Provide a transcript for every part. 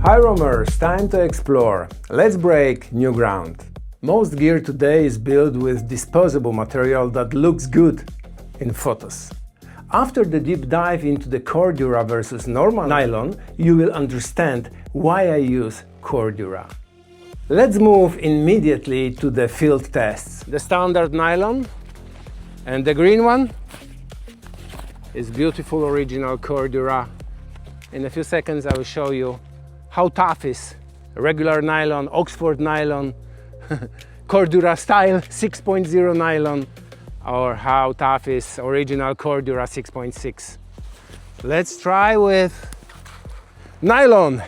Hi roamers, time to explore. Let's break new ground. Most gear today is built with disposable material that looks good in photos. After the deep dive into the Cordura versus normal nylon, you will understand why I use Cordura. Let's move immediately to the field tests. The standard nylon and the green one is beautiful original Cordura. In a few seconds I will show you how tough is regular nylon, Oxford nylon, Cordura-style 6.0 nylon, or how tough is original Cordura 6.6. Let's try with nylon.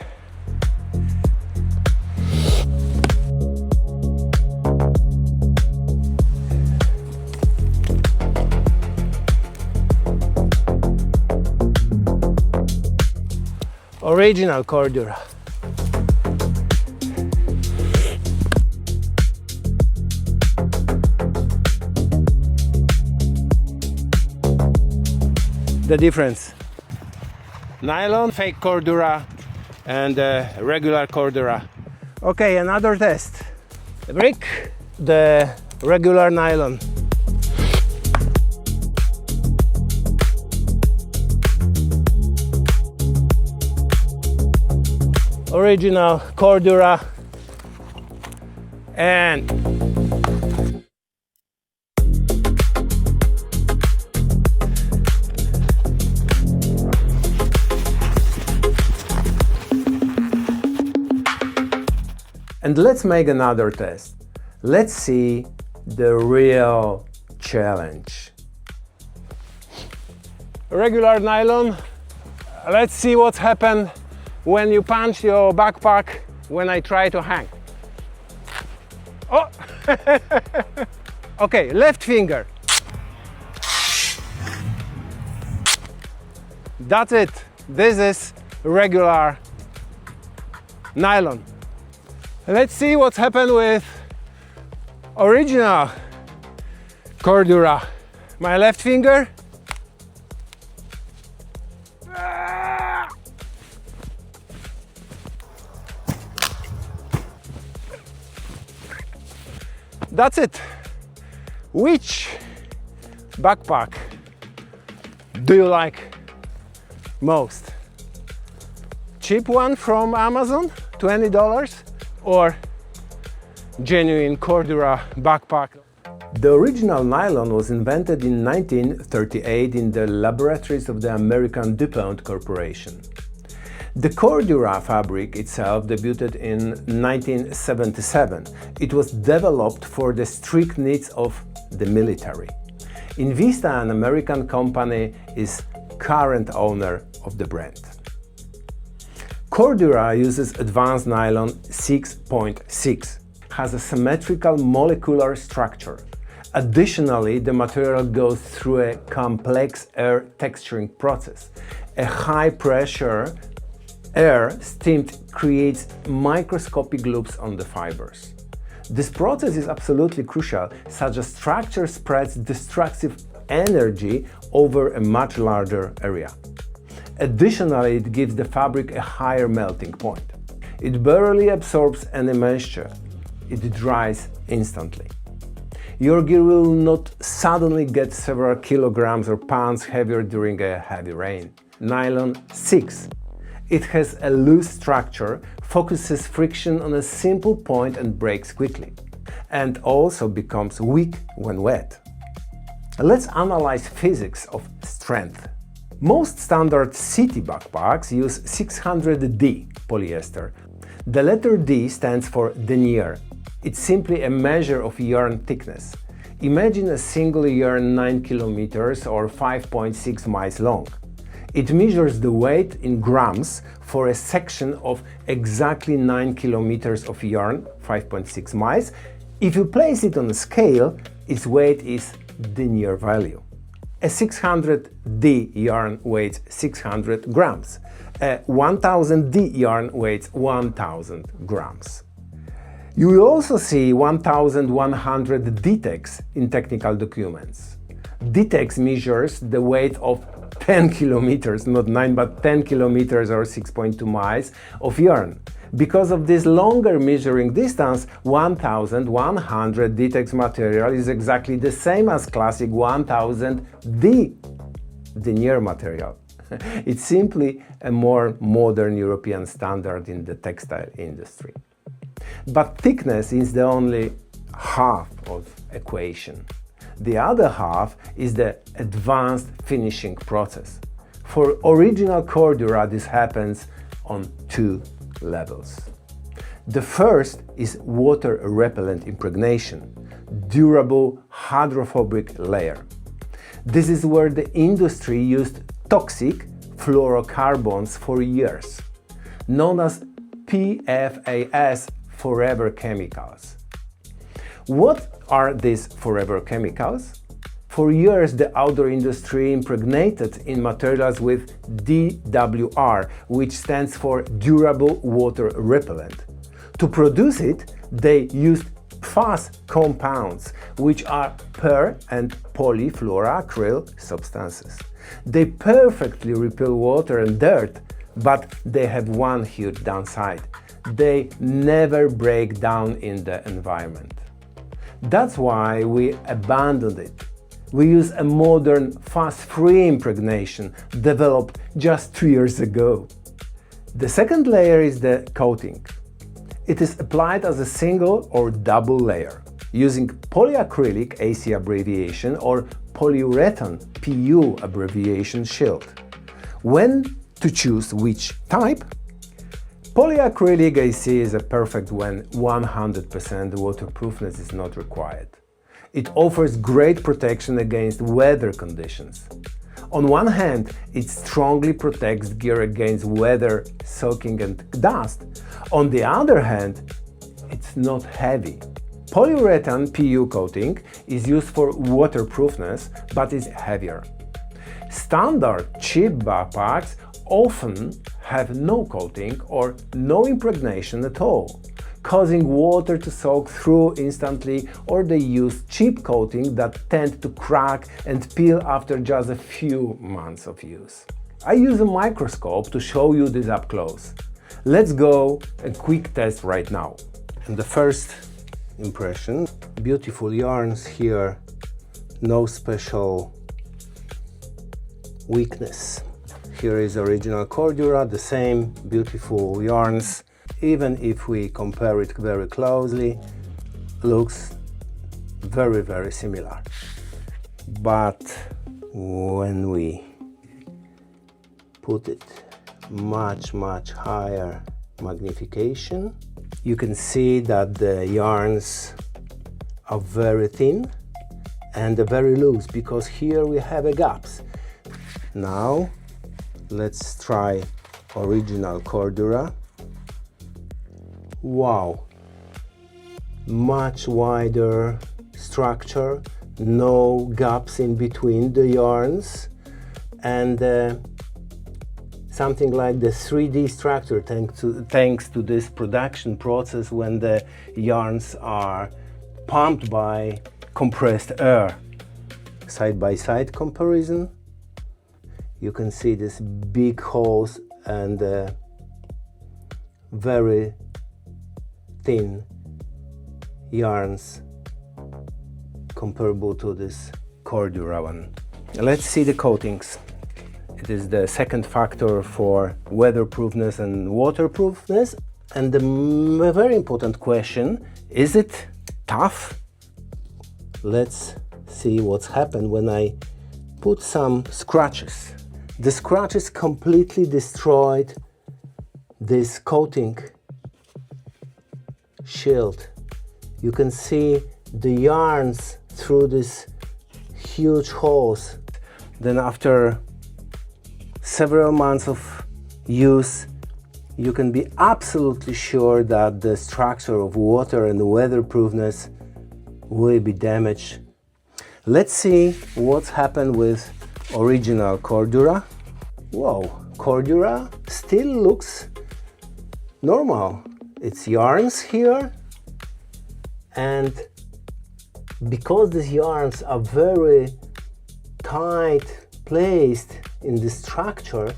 Original Cordura. The difference: nylon, fake Cordura, and regular Cordura. Okay, another test. The brick, the regular nylon. Original Cordura, and let's make another test. Let's see the real challenge. Regular nylon. Let's see what's happened when you punch your backpack when I try to hang. Oh! Okay, left finger. That's it. This is regular nylon. Let's see what's happened with original Cordura. My left finger. That's it. Which backpack do you like most? Cheap one from Amazon, $20, or genuine Cordura backpack? The original nylon was invented in 1938 in the laboratories of the American DuPont Corporation. The Cordura fabric itself debuted in 1977. It was developed for the strict needs of the military. Invista, an American company, is current owner of the brand. Cordura uses advanced nylon 6.6, has a symmetrical molecular structure. Additionally, the material goes through a complex air texturing process. A high-pressure air steamed creates microscopic loops on the fibers. This process is absolutely crucial, such as structure spreads destructive energy over a much larger area. Additionally, it gives the fabric a higher melting point. It barely absorbs any moisture. It dries instantly. Your gear will not suddenly get several kilograms or pounds heavier during a heavy rain. Nylon 6. It has a loose structure, focuses friction on a simple point and breaks quickly, and also becomes weak when wet. Let's analyze physics of strength. Most standard city backpacks use 600D polyester. The letter D stands for denier. It's simply a measure of yarn thickness. Imagine a single yarn 9 kilometers or 5.6 miles long. It measures the weight in grams for a section of exactly 9 kilometers of yarn, 5.6 miles. If you place it on a scale, its weight is denier value. A 600D yarn weighs 600 grams. A 1000D yarn weighs 1000 grams. You will also see 1100 D-tex in technical documents. D-tex measures the weight of 10 kilometers, not 9, but 10 kilometers or 6.2 miles of yarn. Because of this longer measuring distance, 1100 Dtex material is exactly the same as classic 1000D denier material. It's simply a more modern European standard in the textile industry. But thickness is the only half of equation. The other half is the advanced finishing process. For original Cordura, this happens on 2 levels. The first is water repellent impregnation, durable hydrophobic layer. This is where the industry used toxic fluorocarbons for years, known as PFAS forever chemicals. What are these forever chemicals? For years, the outdoor industry impregnated in materials with DWR, which stands for durable water repellent. To produce it, they used PFAS compounds, which are per- and polyfluoroacryl substances. They perfectly repel water and dirt, but they have one huge downside. They never break down in the environment. That's why we abandoned it. We use a modern PFAS-free impregnation developed just 2 years ago. The second layer is the coating. It is applied as a single or double layer, using polyacrylic AC abbreviation or polyurethane PU abbreviation shield. When to choose which type? Polyacrylic AC is perfect when 100% waterproofness is not required. It offers great protection against weather conditions. On one hand, it strongly protects gear against weather, soaking and dust. On the other hand, it's not heavy. Polyurethane PU coating is used for waterproofness, but is heavier. Standard cheap backpacks often have no coating or no impregnation at all, causing water to soak through instantly, or they use cheap coating that tend to crack and peel after just a few months of use. I use a microscope to show you this up close. Let's go a quick test right now. And the first impression, beautiful yarns here, no special weakness. Here is original Cordura, the same beautiful yarns. Even if we compare it very closely, looks very, very similar. But when we put it much higher magnification, you can see that the yarns are very thin and very loose, because here we have a gaps. Now let's try original Cordura. Wow, much wider structure, no gaps in between the yarns, and something like the 3D structure thanks to this production process when the yarns are pumped by compressed air. Side-by-side comparison, you can see this big holes and very thin yarns comparable to this Cordura one. Let's see the coatings. It is the second factor for weatherproofness and waterproofness. And the very important question, is it tough? Let's see what's happened when I put some scratches. The scratches completely destroyed this coating shield. You can see the yarns through these huge holes. Then after several months of use, you can be absolutely sure that the structure of water and weatherproofness will be damaged. Let's see what's happened with original Cordura. Whoa, Cordura still looks normal. It's yarns here, and because these yarns are very tight placed in the structure,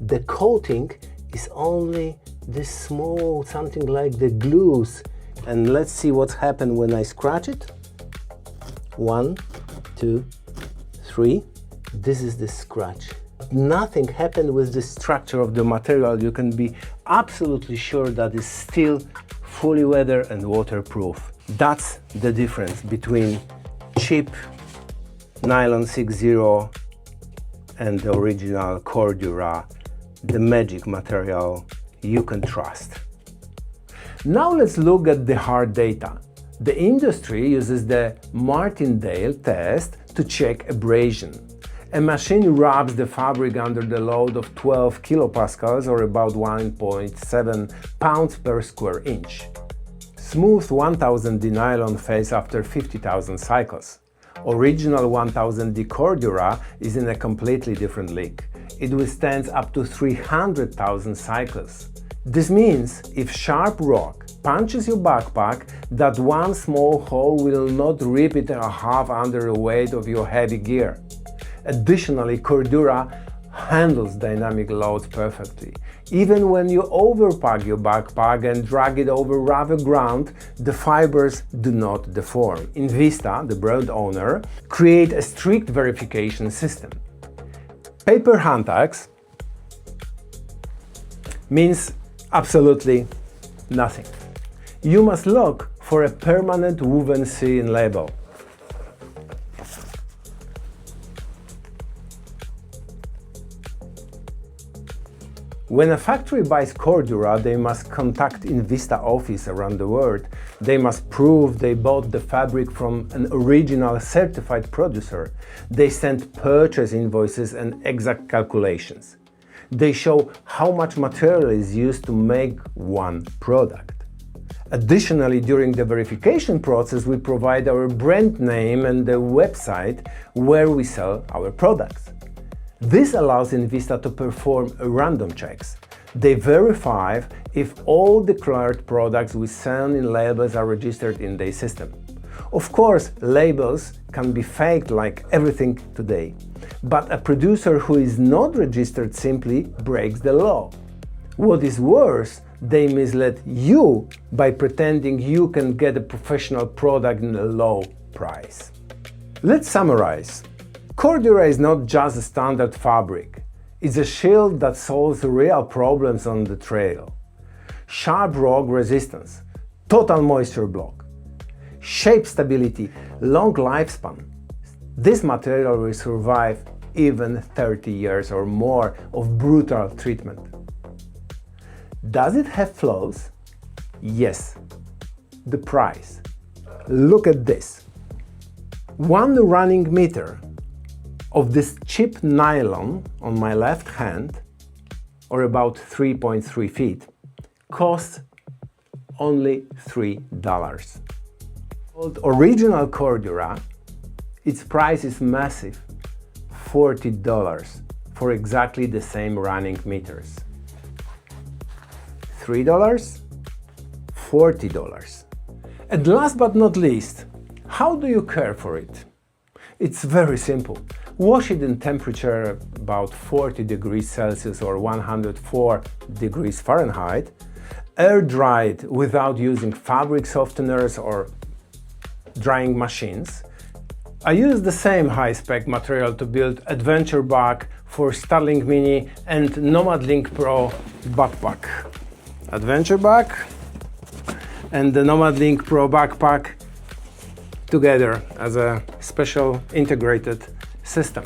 the coating is only this small, something like the glues. And let's see what's happened when I scratch it. 1, 2, 3. This is the scratch. Nothing happened with the structure of the material. You can be absolutely sure that it's still fully weather and waterproof. That's the difference between cheap nylon 6.0 and the original Cordura, the magic material you can trust. Now let's look at the hard data. The industry uses the Martindale test to check abrasion. A machine rubs the fabric under the load of 12 kilopascals or about 1.7 pounds per square inch. Smooth 1000D nylon fails after 50,000 cycles. Original 1000D Cordura is in a completely different league. It withstands up to 300,000 cycles. This means if sharp rock punches your backpack, that one small hole will not rip it in half under the weight of your heavy gear. Additionally, Cordura handles dynamic loads perfectly. Even when you overpack your backpack and drag it over rougher ground, the fibers do not deform. Invista, the brand owner, create a strict verification system. Paper hand tags means absolutely nothing. You must look for a permanent woven seal label. When a factory buys Cordura, they must contact Invista office around the world. They must prove they bought the fabric from an original certified producer. They send purchase invoices and exact calculations. They show how much material is used to make one product. Additionally, during the verification process, we provide our brand name and the website where we sell our products. This allows Invista to perform random checks. They verify if all declared products we sell in labels are registered in their system. Of course, labels can be faked like everything today, but a producer who is not registered simply breaks the law. What is worse, they mislead you by pretending you can get a professional product in a low price. Let's summarize. Cordura is not just a standard fabric. It's a shield that solves real problems on the trail. Sharp rock resistance, total moisture block, shape stability, long lifespan. This material will survive even 30 years or more of brutal treatment. Does it have flaws? Yes. The price. Look at this. 1 running meter of this cheap nylon on my left hand, or about 3.3 feet, costs only $3. Original Cordura, its price is massive, $40 for exactly the same running meters. $3, $40. And last but not least, how do you care for it? It's very simple. Wash it in temperature about 40 degrees Celsius or 104 degrees Fahrenheit. Air dry it without using fabric softeners or drying machines. I use the same high-spec material to build adventure bag for Starlink Mini and NomadLink Pro backpack. Adventure bag and the NomadLink Pro backpack together as a special integrated system.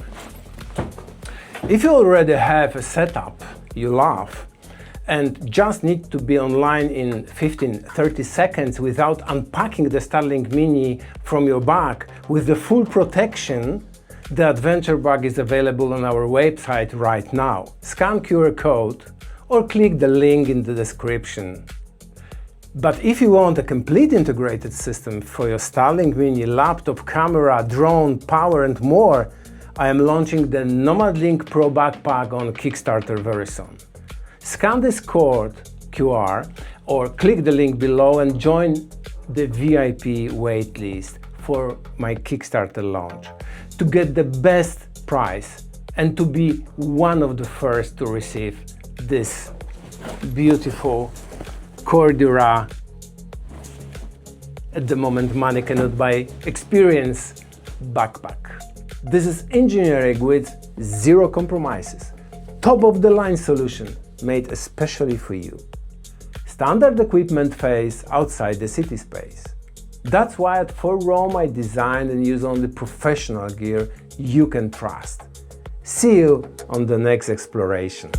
If you already have a setup you love and just need to be online in 15-30 seconds without unpacking the Starlink Mini from your bag with the full protection, the adventure bag is available on our website right now. Scan QR code or click the link in the description. But if you want a complete integrated system for your Starlink Mini, laptop, camera, drone, power and more, I am launching the NomadLink Pro backpack on Kickstarter very soon. Scan this code QR or click the link below and join the VIP waitlist for my Kickstarter launch to get the best price and to be one of the first to receive this beautiful Cordura, at the moment money cannot buy experience, backpack. This is engineering with zero compromises. Top of the line solution made especially for you. Standard equipment phase outside the city space. That's why for Rome I designed and use only professional gear you can trust. See you on the next exploration.